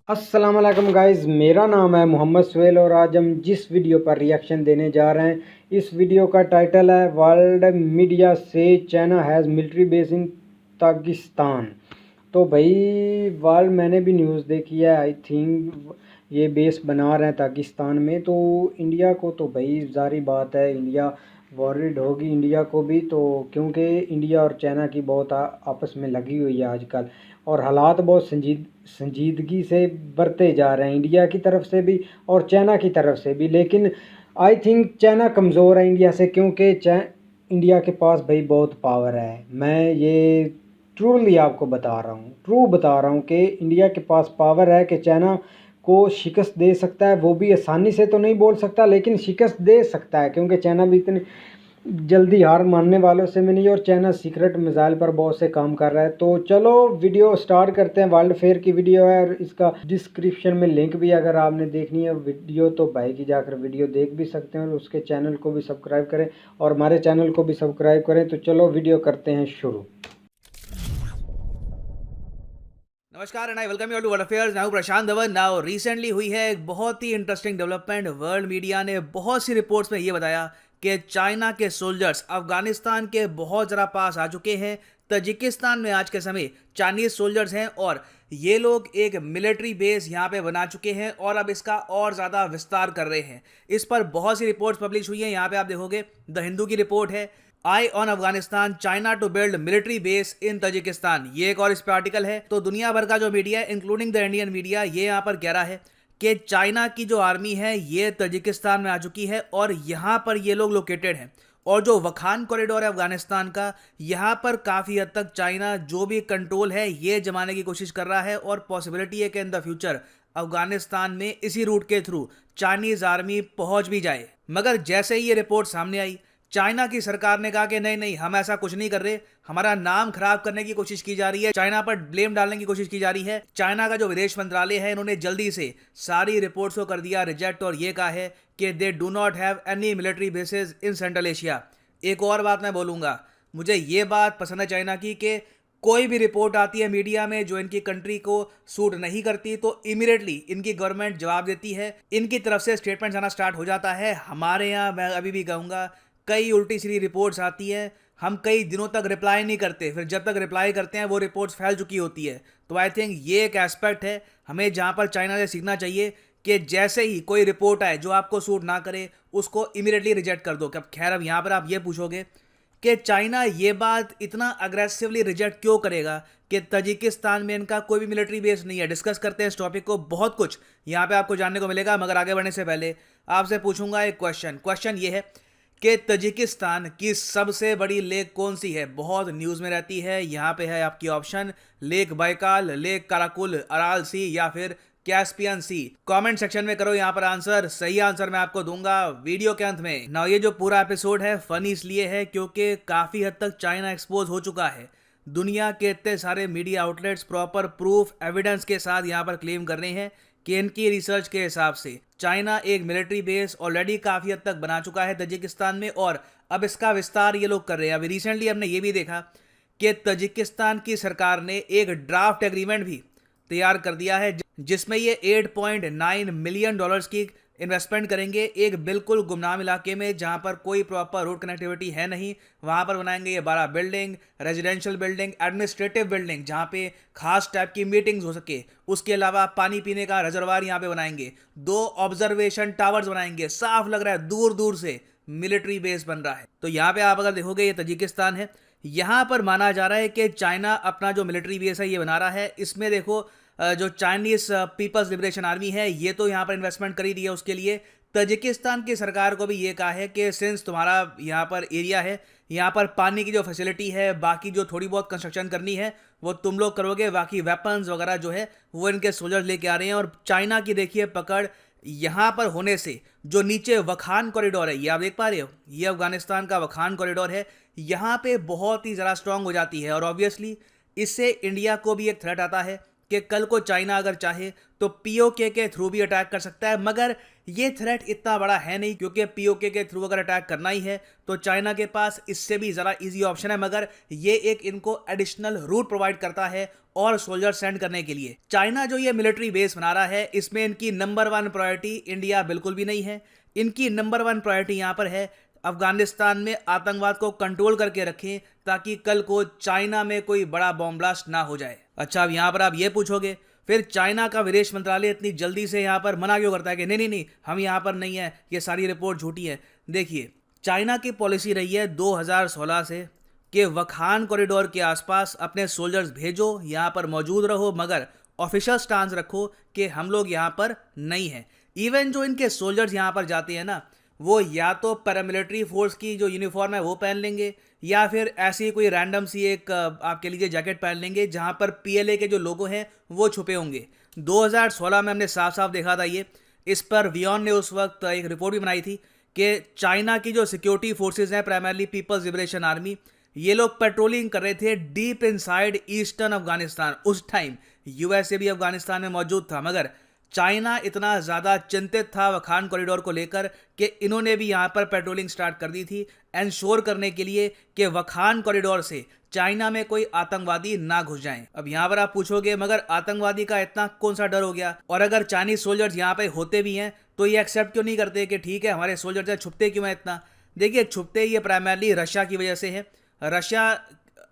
अस्सलाम वालेकुम गाइज़, मेरा नाम है मोहम्मद सुहेल और आज हम जिस वीडियो पर रिएक्शन देने जा रहे हैं, इस वीडियो का टाइटल है वर्ल्ड मीडिया से China has military base in Tajikistan. तो भाई वर्ल्ड मैंने भी न्यूज़ देखी है, आई थिंक ये बेस बना रहे हैं पाकिस्तान में। तो इंडिया को तो भाई ज़ाहिर बात है इंडिया वॉरिड होगी, इंडिया को भी, तो क्योंकि इंडिया और चाइना की बहुत आपस में लगी हुई है आजकल और हालात बहुत संजीदगी से बरते जा रहे हैं, इंडिया की तरफ से भी और चाइना की तरफ से भी। लेकिन आई थिंक चाइना कमज़ोर है इंडिया से, क्योंकि इंडिया के पास भाई बहुत पावर है। मैं ये ट्रूली आपको बता रहा हूँ, ट्रू बता रहा हूँ कि इंडिया के पास पावर है कि चाइना को शिकस्त दे सकता है। वो भी आसानी से तो नहीं बोल सकता, लेकिन शिकस्त दे सकता है, क्योंकि चाइना भी इतनी जल्दी हार मानने वालों से में नहीं और चाइना सीक्रेट मिसाइल पर बहुत से काम कर रहा है। तो चलो वीडियो स्टार्ट करते हैं। वर्ल्ड फेयर की वीडियो है और इसका डिस्क्रिप्शन में लिंक भी, अगर आपने देखनी है वीडियो तो भाई की जाकर वीडियो देख भी सकते हैं और उसके चैनल को भी सब्सक्राइब करें और हमारे चैनल को भी सब्सक्राइब करें। तो चलो वीडियो करते हैं शुरू। नमस्कार and I welcome you to world affairs. Now Prashant Dhawan. Now recently हुई है एक बहुत ही इंटरेस्टिंग डेवलपमेंट। वर्ल्ड मीडिया ने बहुत सी रिपोर्ट्स में ये बताया कि चाइना के सोल्जर्स अफगानिस्तान के बहुत ज़रा पास आ चुके हैं। तजिकिस्तान में आज के समय चाइनीज सोल्जर्स हैं और ये लोग एक मिलिट्री बेस यहाँ पे बना चुके हैं और अब इसका और ज़्यादा विस्तार कर रहे हैं। इस पर बहुत सी रिपोर्ट्स पब्लिश हुई हैं। यहाँ पे आप देखोगे द हिंदू की रिपोर्ट है, eye on Afghanistan China to build military base in Tajikistan. ये एक और इस पे आर्टिकल है। तो दुनिया भर का जो मीडिया है इंक्लूडिंग द इंडियन मीडिया, ये यहाँ पर कह रहा है कि चाइना की जो आर्मी है ये तजिकिस्तान में आ चुकी है और यहाँ पर ये लोग लोकेटेड हैं। और जो वखान कॉरिडोर है अफगानिस्तान का, यहाँ पर काफ़ी हद तक चाइना जो भी कंट्रोल है ये जमाने की कोशिश कर रहा है और पॉसिबिलिटी है कि इन द फ्यूचर अफगानिस्तान में इसी रूट के थ्रू चाइनीज आर्मी पहुंच भी जाए। मगर जैसे ही ये रिपोर्ट सामने आई, चाइना की सरकार ने कहा कि नहीं नहीं, हम ऐसा कुछ नहीं कर रहे, हमारा नाम खराब करने की कोशिश की जा रही है, चाइना पर ब्लेम डालने की कोशिश की जा रही है। चाइना का जो विदेश मंत्रालय है इन्होंने जल्दी से सारी रिपोर्ट्स को कर दिया रिजेक्ट और ये कहा है कि they do not have any military bases in central Asia. एक और बात मैं बोलूँगा, मुझे ये बात पसंद है चाइना की कि कोई भी रिपोर्ट आती है मीडिया में जो इनकी कंट्री को सूट नहीं करती तो इमीडिएटली इनकी गवर्नमेंट जवाब देती है, इनकी तरफ से स्टेटमेंट आना स्टार्ट हो जाता है। हमारे यहाँ मैं अभी भी कहूँगा कई उल्टी सीधी रिपोर्ट्स आती है, हम कई दिनों तक रिप्लाई नहीं करते, फिर जब तक रिप्लाई करते हैं वो रिपोर्ट्स फैल चुकी होती है। तो आई थिंक ये एक एस्पेक्ट है हमें जहाँ पर चाइना से सीखना चाहिए कि जैसे ही कोई रिपोर्ट आए जो आपको सूट ना करे उसको इमीडिएटली रिजेक्ट कर दो। अब खैर, अब यहाँ पर आप ये पूछोगे कि चाइना ये बात इतना अग्रेसिवली रिजेक्ट क्यों करेगा कि तजिकिस्तान में इनका कोई भी मिलिट्री बेस नहीं है। डिस्कस करते हैं इस टॉपिक को, बहुत कुछ यहाँ पे आपको जानने को मिलेगा। मगर आगे बढ़ने से पहले आपसे पूछूंगा एक क्वेश्चन ये है कि तजिकिस्तान की सबसे बड़ी लेक कौन सी है? बहुत न्यूज़ में रहती है। यहाँ पे है आपकी option, lake Baikal, lake Karakul, Aral sea या फिर कैस्पियन सी। कमेंट सेक्शन में करो यहाँ पर आंसर। सही आंसर मैं आपको दूंगा वीडियो के अंत में। ना ये जो पूरा एपिसोड है फनी इसलिए है क्योंकि काफ़ी हद तक चाइना एक्सपोज हो चुका है। दुनिया के इतने सारे media outlets proper proof evidence के साथ यहाँ पर क्लेम कर रहे हैं कि इनकी रिसर्च के हिसाब से चाइना एक मिलिट्री बेस ऑलरेडी काफ़ी हद तक बना चुका है तजिकिस्तान में और अब इसका विस्तार ये लोग कर रहे हैं। अभी रिसेंटली हमने ये भी देखा कि तजिकिस्तान की सरकार ने एक ड्राफ्ट एग्रीमेंट भी तैयार कर दिया है जिसमें ये $8.9 मिलियन की इन्वेस्टमेंट करेंगे एक बिल्कुल गुमनाम इलाके में जहां पर कोई प्रॉपर रोड कनेक्टिविटी है नहीं। वहां पर बनाएंगे ये 12 building, residential building, administrative building जहां पे खास टाइप की मीटिंग्स हो सके। उसके अलावा पानी पीने का रिजर्वायर यहां पे बनाएंगे, 2 ऑब्जर्वेशन टावर्स बनाएंगे। साफ लग रहा है दूर दूर से मिलिट्री बेस बन रहा है। तो यहाँ पे आप अगर देखोगे ये तजिकिस्तान है, यहाँ पर माना जा रहा है कि चाइना अपना जो मिलिट्री बेस है ये बना रहा है। इसमें देखो जो चाइनीज पीपल्स लिबरेशन आर्मी है ये तो यहाँ पर इन्वेस्टमेंट कर ही रही है। उसके लिए तजिकिस्तान की सरकार को भी ये कहा है कि सिंस तुम्हारा यहाँ पर एरिया है, यहाँ पर पानी की जो फैसिलिटी है, बाकी जो थोड़ी बहुत कंस्ट्रक्शन करनी है वो तुम लोग करोगे, बाकी वेपन्स वगैरह जो है वो इनके सोल्जर्स लेके आ रहे हैं। और चाइना की देखिए पकड़ यहाँ पर होने से जो नीचे वखान कॉरिडोर है, ये आप देख पा रहे हो, ये अफगानिस्तान का वखान कॉरिडोर है, यहाँ पे बहुत ही ज़रा स्ट्रांग हो जाती है। और ऑब्वियसली इससे इंडिया को भी एक थ्रेट आता है कि कल को चाइना अगर चाहे तो पीओके के थ्रू भी अटैक कर सकता है। मगर ये थ्रेट इतना बड़ा है नहीं, क्योंकि पीओके के थ्रू अगर अटैक करना ही है तो चाइना के पास इससे भी ज़रा इजी ऑप्शन है, मगर ये एक इनको एडिशनल रूट प्रोवाइड करता है और सोल्जर सेंड करने के लिए। चाइना जो ये मिलिट्री बेस बना रहा है, इसमें इनकी नंबर 1 प्रायोरिटी इंडिया बिल्कुल भी नहीं है। इनकी नंबर 1 प्रायोरिटी यहाँ पर है अफगानिस्तान में आतंकवाद को कंट्रोल करके रखें, ताकि कल को चाइना में कोई बड़ा बॉम्ब ब्लास्ट ना हो जाए। अच्छा, अब यहाँ पर आप ये पूछोगे फिर चाइना का विदेश मंत्रालय इतनी जल्दी से यहाँ पर मना क्यों करता है कि नहीं नहीं नहीं हम यहाँ पर नहीं है, ये सारी रिपोर्ट झूठी है। देखिए, चाइना की पॉलिसी रही है 2016 से कि वखान कॉरिडोर के आसपास अपने सोल्जर्स भेजो, यहाँ पर मौजूद रहो, मगर ऑफिशियल स्टांस रखो कि हम लोग यहाँ पर नहीं हैं। इवन जो इनके सोल्जर्स यहाँ पर जाते हैं ना, वो या तो पैरामिलिट्री फोर्स की जो यूनिफॉर्म है वो पहन लेंगे, या फिर ऐसी कोई रैंडम सी एक आपके लिए जैकेट पहन लेंगे जहाँ पर पीएलए के जो लोगो हैं वो छुपे होंगे। 2016 में हमने साफ साफ देखा था ये। इस पर वियॉन ने उस वक्त एक रिपोर्ट भी बनाई थी कि चाइना की जो सिक्योरिटी फोर्सेज हैं, प्राइमरली पीपल्स लिबरेशन आर्मी, ये लोग पेट्रोलिंग कर रहे थे डीप इनसाइड ईस्टर्न अफगानिस्तान। उस टाइम यूएसए भी अफगानिस्तान में मौजूद था, मगर चाइना इतना ज़्यादा चिंतित था वखान कॉरिडोर को लेकर कि इन्होंने भी यहाँ पर पेट्रोलिंग स्टार्ट कर दी थी, एंश्योर करने के लिए कि वखान कॉरिडोर से चाइना में कोई आतंकवादी ना घुस जाएं। अब यहाँ पर आप पूछोगे मगर आतंकवादी का इतना कौन सा डर हो गया, और अगर चाइनीज सोल्जर्स यहाँ पे होते भी हैं तो ये एक्सेप्ट क्यों नहीं करते कि ठीक है हमारे सोल्जर्स हैं, छुपते क्यों हैं इतना। देखिए, छुपते ये प्राइमरली रशिया की वजह से है। रशिया,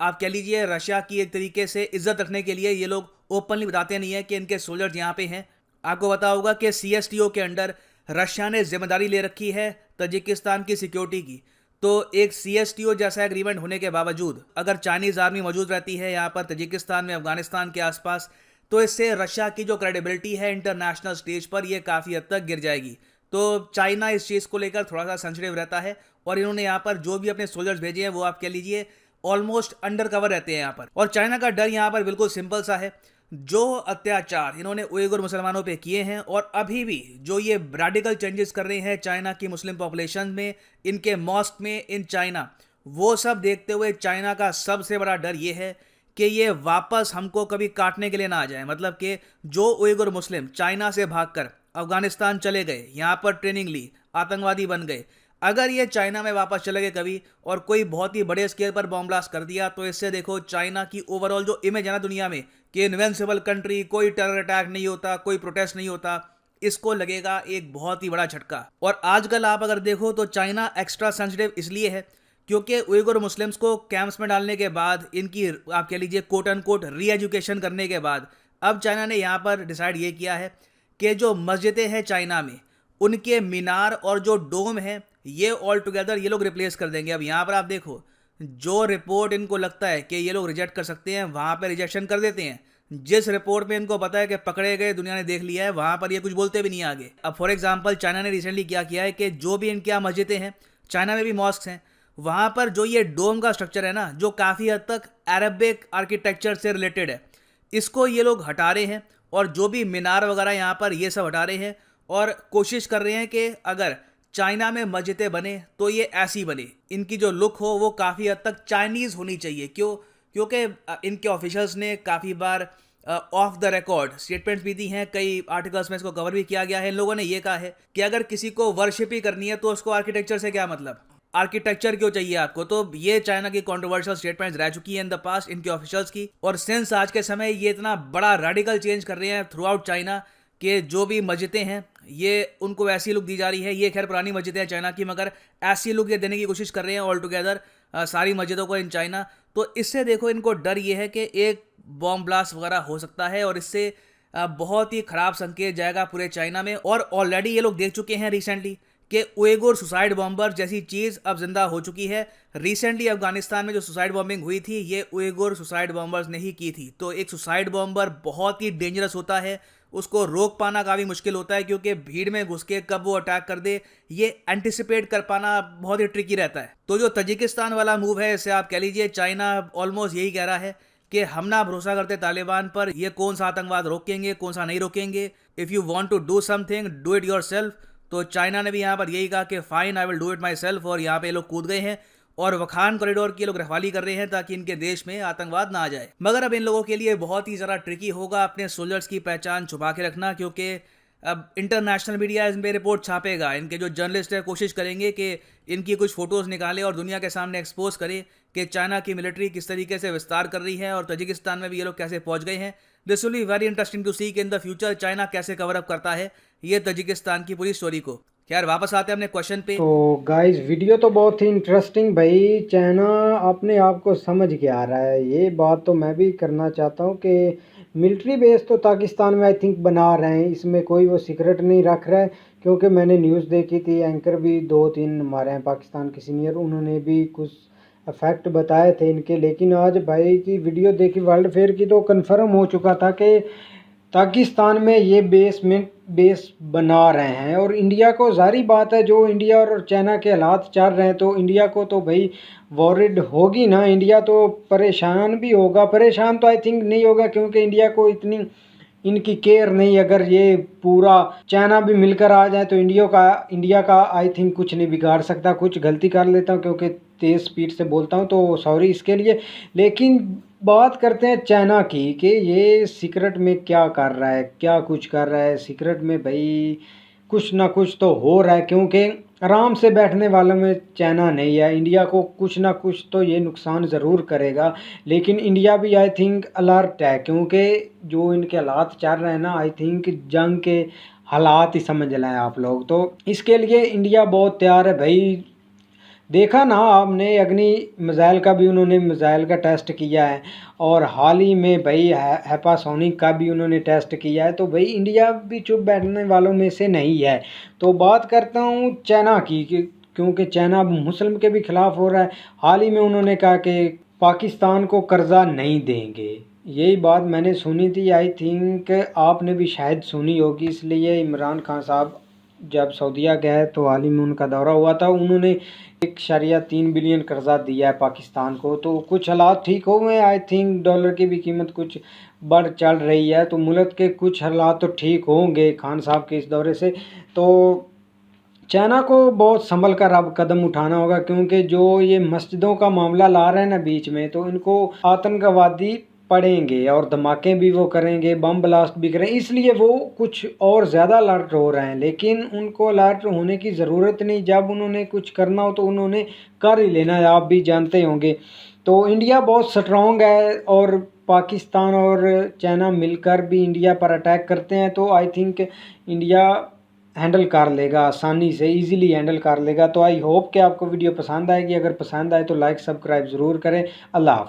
आप कह लीजिए रशिया की एक तरीके से इज्जत रखने के लिए ये लोग ओपनली बताते नहीं है कि इनके सोल्जर्स यहाँ पे हैं। आपको पता होगा कि सीएसटीओ के अंडर रशिया ने जिम्मेदारी ले रखी है तजिकिस्तान की सिक्योरिटी की। तो एक सीएसटीओ जैसा एग्रीमेंट होने के बावजूद अगर चाइनीज़ आर्मी मौजूद रहती है यहाँ पर तजिकिस्तान में, अफगानिस्तान के आसपास, तो इससे रशिया की जो क्रेडिबिलिटी है इंटरनेशनल स्टेज पर ये काफ़ी हद तक गिर जाएगी। तो चाइना इस चीज़ को लेकर थोड़ा सा सेंसिटिव रहता है, और इन्होंने यहाँ पर जो भी अपने सोल्जर्स भेजे हैं वो आप कह लीजिए ऑलमोस्ट अंडर कवर रहते हैं यहाँ पर। और चाइना का डर यहाँ पर बिल्कुल सिंपल सा है, जो अत्याचार इन्होंने उइगुर मुसलमानों पे किए हैं और अभी भी जो ये रेडिकल चेंजेस कर रहे हैं चाइना की मुस्लिम पॉपुलेशन में, इनके मॉस्क में इन चाइना, वो सब देखते हुए चाइना का सबसे बड़ा डर ये है कि ये वापस हमको कभी काटने के लिए ना आ जाए। मतलब कि जो उइगुर मुस्लिम चाइना से भागकर अफगानिस्तान चले गए, यहाँ पर ट्रेनिंग ली, आतंकवादी बन गए, अगर ये चाइना में वापस चले गए कभी और कोई बहुत ही बड़े स्केल पर बॉम्ब ब्लास्ट कर दिया, तो इससे देखो चाइना की ओवरऑल जो इमेज है ना दुनिया में कि इनविंसिबल कंट्री, कोई टेरर अटैक नहीं होता, कोई प्रोटेस्ट नहीं होता, इसको लगेगा एक बहुत ही बड़ा झटका। और आजकल आप अगर देखो तो चाइना एक्स्ट्रा सेंसिटिव इसलिए है क्योंकि उइगुर मुस्लिम्स को कैंप्स में डालने के बाद, इनकी आप कह लीजिए कोट एंड कोट री एजुकेशन करने के बाद, अब चाइना ने यहाँ पर डिसाइड ये किया है कि जो मस्जिदें हैं चाइना में, उनके मीनार और जो डोम है, ये ऑल टुगेदर ये लोग रिप्लेस कर देंगे। अब यहाँ पर आप देखो, जो रिपोर्ट इनको लगता है कि ये लोग रिजेक्ट कर सकते हैं, वहाँ पर रिजेक्शन कर देते हैं। जिस रिपोर्ट में इनको पता है कि पकड़े गए, दुनिया ने देख लिया है, वहाँ पर ये कुछ बोलते भी नहीं आगे। अब फॉर एग्जांपल चाइना ने रिसेंटली क्या किया है कि जो भी इनके यहाँ मस्जिदें हैं, चाइना में भी मॉस्क हैं, वहाँ पर जो ये डोम का स्ट्रक्चर है ना, जो काफ़ी हद तक अरबिक आर्किटेक्चर से रिलेटेड है, इसको ये लोग हटा रहे हैं, और जो भी मीनार वगैरह यहाँ पर ये सब हटा रहे हैं, और कोशिश कर रहे हैं कि अगर चाइना में मस्जिदें बने तो ये ऐसी बने, इनकी जो लुक हो वो काफ़ी हद तक चाइनीज़ होनी चाहिए। क्यों? क्योंकि इनके ऑफिशियल्स ने काफ़ी बार ऑफ द रिकॉर्ड स्टेटमेंट्स भी दी हैं, कई आर्टिकल्स में इसको कवर भी किया गया है। इन लोगों ने ये कहा है कि अगर किसी को वर्शिप ही करनी है तो उसको आर्किटेक्चर से क्या मतलब, आर्किटेक्चर क्यों चाहिए आपको। तो ये चाइना की कंट्रोवर्शियल स्टेटमेंट्स रह चुकी हैं इन द पास्ट इनके ऑफिशियल्स की, और सिंस आज के समय ये इतना बड़ा रेडिकल चेंज कर रहे हैं थ्रू आउट चाइना कि जो भी मस्जिदें हैं ये उनको ऐसी लुक दी जा रही है। ये खैर पुरानी मस्जिदें हैं चाइना की, मगर ऐसी लुक ये देने की कोशिश कर रहे हैं ऑल टुगेदर सारी मस्जिदों को इन चाइना। तो इससे देखो इनको डर ये है कि एक बॉम्ब ब्लास्ट वगैरह हो सकता है, और इससे बहुत ही खराब संकेत जाएगा पूरे चाइना में। और ऑलरेडी ये लोग देख चुके हैं रिसेंटली कि उइगुर सुसाइड बॉम्बर जैसी चीज़ अब जिंदा हो चुकी है। रिसेंटली अफगानिस्तान में जो सुसाइड बॉम्बिंग हुई थी, ये उइगुर सुसाइड बॉम्बर्स ने ही की थी। तो एक सुसाइड बॉम्बर बहुत ही डेंजरस होता है, उसको रोक पाना काफ़ी मुश्किल होता है, क्योंकि भीड़ में घुस के कब वो अटैक कर दे ये एंटिसिपेट कर पाना बहुत ही ट्रिकी रहता है। तो जो तजिकिस्तान वाला मूव है, इससे आप कह लीजिए चाइना ऑलमोस्ट यही कह रहा है कि हम ना भरोसा करते तालिबान पर, ये कौन सा आतंकवाद रोकेंगे कौन सा नहीं रोकेंगे, if you want to do something do it yourself. तो चाइना ने भी यहाँ पर यही कहा कि fine I will do it myself, और यहाँ पे लोग कूद गए हैं और वखान कॉरिडोर की लोग रखवाली कर रहे हैं ताकि इनके देश में आतंकवाद ना आ जाए। मगर अब इन लोगों के लिए बहुत ही ज़रा ट्रिकी होगा अपने सोल्जर्स की पहचान छुपा के रखना, क्योंकि अब इंटरनेशनल मीडिया इन पे रिपोर्ट छापेगा, इनके जो जर्नलिस्ट है कोशिश करेंगे कि इनकी कुछ फ़ोटोज़ निकाले और दुनिया के सामने एक्सपोज करे कि चाइना की मिलिट्री किस तरीके से विस्तार कर रही है और तजिकिस्तान में भी ये लोग कैसे पहुंच गए हैं। This will be very interesting to see कि इन द फ्यूचर चाइना कैसे कवर अप करता है ये तजिकिस्तान की पूरी स्टोरी को। खैर वापस आते हैं अपने क्वेश्चन पे। तो गाइस वीडियो तो बहुत ही इंटरेस्टिंग भाई, चाइना अपने आप को समझ के आ रहा है, ये बात तो मैं भी करना चाहता हूँ कि मिलिट्री बेस तो पाकिस्तान में आई थिंक बना रहे हैं, इसमें कोई वो सीक्रेट नहीं रख रहा है। क्योंकि मैंने न्यूज़ देखी थी, एंकर भी 2-3 हमारे हैं पाकिस्तान के सीनियर, उन्होंने भी कुछ फैक्ट बताए थे इनके। लेकिन आज भाई की वीडियो देखी वर्ल्ड फेयर की तो कंफर्म हो चुका था कि पाकिस्तान में ये बेस बना रहे हैं। और इंडिया को जारी बात है, जो इंडिया और चाइना के हालात चल रहे हैं तो इंडिया को तो भाई वॉरिड होगी ना, इंडिया तो परेशान भी होगा। परेशान तो आई थिंक नहीं होगा क्योंकि इंडिया को इतनी इनकी केयर नहीं। अगर ये पूरा चाइना भी मिलकर आ जाए तो इंडिया का आई थिंक कुछ नहीं बिगाड़ सकता। कुछ गलती कर लेता हूँ क्योंकि तेज़ स्पीड से बोलता हूँ तो सॉरी इसके लिए। लेकिन बात करते हैं चाइना की कि ये सीक्रेट में क्या कर रहा है, क्या कुछ कर रहा है सीक्रेट में भाई। कुछ ना कुछ तो हो रहा है क्योंकि आराम से बैठने वालों में चाइना नहीं है। इंडिया को कुछ ना कुछ तो ये नुकसान ज़रूर करेगा। लेकिन इंडिया भी आई थिंक अलर्ट है क्योंकि जो इनके हालात चल रहे हैं ना, आई थिंक जंग के हालात ही समझ लें आप लोग। तो इसके लिए इंडिया बहुत तैयार है भाई। देखा ना आपने, अग्नि मिसाइल का भी उन्होंने मिसाइल का टेस्ट किया है और हाल ही में भाई हैपासोनिक का भी उन्होंने टेस्ट किया है। तो भाई इंडिया भी चुप बैठने वालों में से नहीं है। तो बात करता हूँ चाइना की क्योंकि चाइना मुस्लिम के भी ख़िलाफ़ हो रहा है। हाल ही में उन्होंने कहा कि पाकिस्तान को कर्जा नहीं देंगे, यही बात मैंने सुनी थी। आई थिंक आपने भी शायद सुनी होगी। इसलिए इमरान खान साहब जब सऊदीया गए तो हाल ही में उनका दौरा हुआ था, उन्होंने 1.3 बिलियन कर्जा दिया है पाकिस्तान को। तो कुछ हालात ठीक हो गए, आई थिंक डॉलर की भी कीमत कुछ बढ़ चल रही है। तो मुल्क के कुछ हालात तो ठीक होंगे खान साहब के इस दौरे से। तो चाइना को बहुत संभल कर अब कदम उठाना होगा क्योंकि जो ये मस्जिदों का मामला ला रहे हैं ना बीच में, तो इनको आतंकवादी पड़ेंगे और धमाके भी वो करेंगे, बम ब्लास्ट भी करेंगे। इसलिए वो कुछ और ज़्यादा अलर्ट हो रहे हैं। लेकिन उनको अलर्ट होने की ज़रूरत नहीं, जब उन्होंने कुछ करना हो तो उन्होंने कर ही लेना है, आप भी जानते होंगे। तो इंडिया बहुत स्ट्रॉन्ग है और पाकिस्तान और चाइना मिलकर भी इंडिया पर अटैक करते हैं तो आई थिंक इंडिया हैंडल कर लेगा, आसानी से इजीली हैंडल कर लेगा। तो आई होप कि आपको वीडियो पसंद आएगी। अगर पसंद आए तो लाइक सब्सक्राइब ज़रूर करें। अल्लाह हाफ़िज़।